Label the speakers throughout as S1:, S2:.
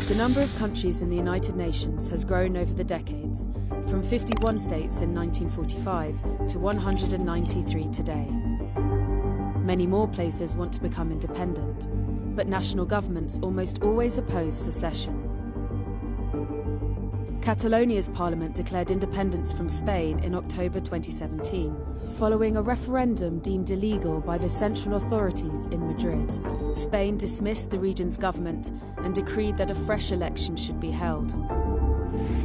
S1: The number of countries in the United Nations has grown over the decades, from 51 states in 1945 to 193 today. Many more places want to become independent, but national governments almost always oppose secession. Catalonia's parliament declared independence from Spain in October 2017, following a referendum deemed illegal by the central authorities in Madrid. Spain dismissed the region's government and decreed that a fresh election should be held.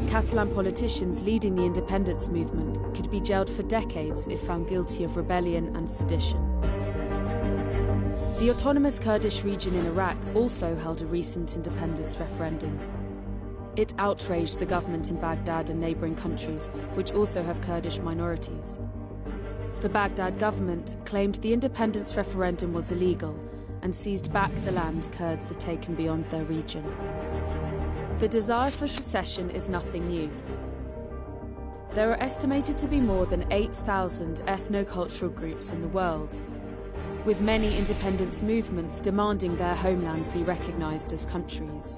S1: Catalan politicians leading the independence movement could be jailed for decades if found guilty of rebellion and sedition. The autonomous Kurdish region in Iraq also held a recent independence referendum. It outraged the government in Baghdad and neighbouring countries, which also have Kurdish minorities. The Baghdad government claimed the independence referendum was illegal and seized back the lands Kurds had taken beyond their region. The desire for secession is nothing new. There are estimated to be more than 8,000 ethno-cultural groups in the world, with many independence movements demanding their homelands be recognised as countries.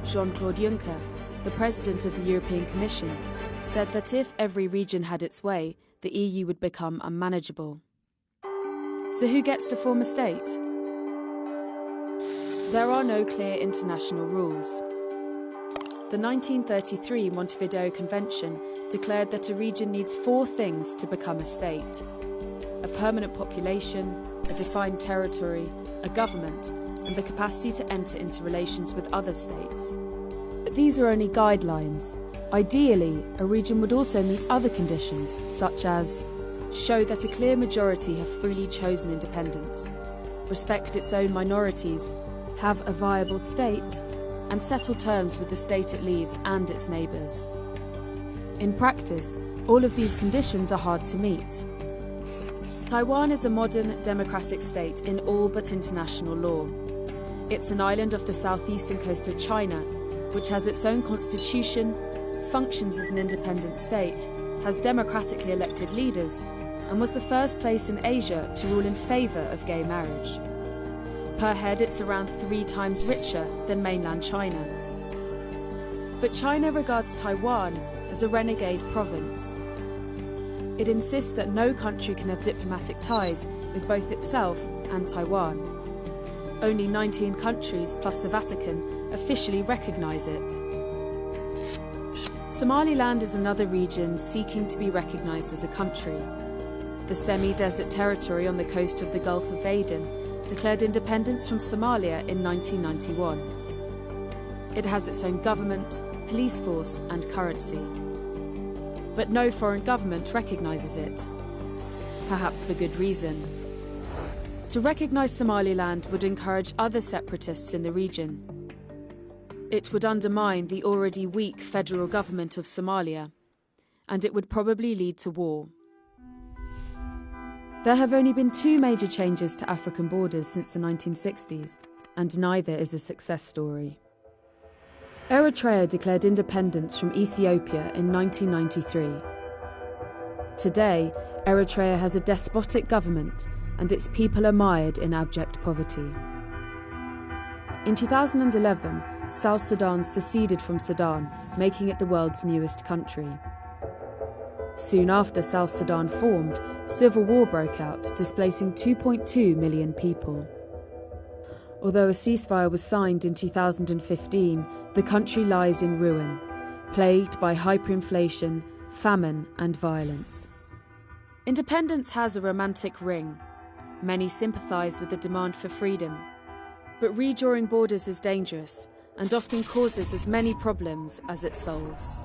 S1: Jean-Claude Juncker, the President of the European Commission, said that if every region had its way, the EU would become unmanageable. So who gets to form a state? There are no clear international rules. The 1933 Montevideo Convention declared that a region needs 4 things to become a state: a permanent population, a defined territory, a government, and the capacity to enter into relations with other states. But these are only guidelines. Ideally, a region would also meet other conditions, such as show that a clear majority have freely chosen independence, respect its own minorities, have a viable state, and settle terms with the state it leaves and its neighbours. In practice, all of these conditions are hard to meet. Taiwan is a modern, democratic state in all but international law. It's an island off the southeastern coast of China, which has its own constitution, functions as an independent state, has democratically elected leaders, and was the first place in Asia to rule in favour of gay marriage. Per head, it's around 3 times richer than mainland China. But China regards Taiwan as a renegade province. It insists that no country can have diplomatic ties with both itself and Taiwan. Only 19 countries, plus the Vatican, officially recognise it. Somaliland is another region seeking to be recognised as a country. The semi-desert territory on the coast of the Gulf of Aden declared independence from Somalia in 1991. It has its own government, police force and currency. But no foreign government recognises it. Perhaps for good reason. To recognise Somaliland would encourage other separatists in the region. It would undermine the already weak federal government of Somalia, and it would probably lead to war. There have only been 2 major changes to African borders since the 1960s, and neither is a success story. Eritrea declared independence from Ethiopia in 1993. Today, Eritrea has a despotic government, and its people are mired in abject poverty. In 2011, South Sudan seceded from Sudan, making it the world's newest country. Soon after South Sudan formed, civil war broke out, displacing 2.2 million people. Although a ceasefire was signed in 2015, the country lies in ruin, plagued by hyperinflation, famine and violence. Independence has a romantic ring. Many sympathise with the demand for freedom. But redrawing borders is dangerous and often causes as many problems as it solves.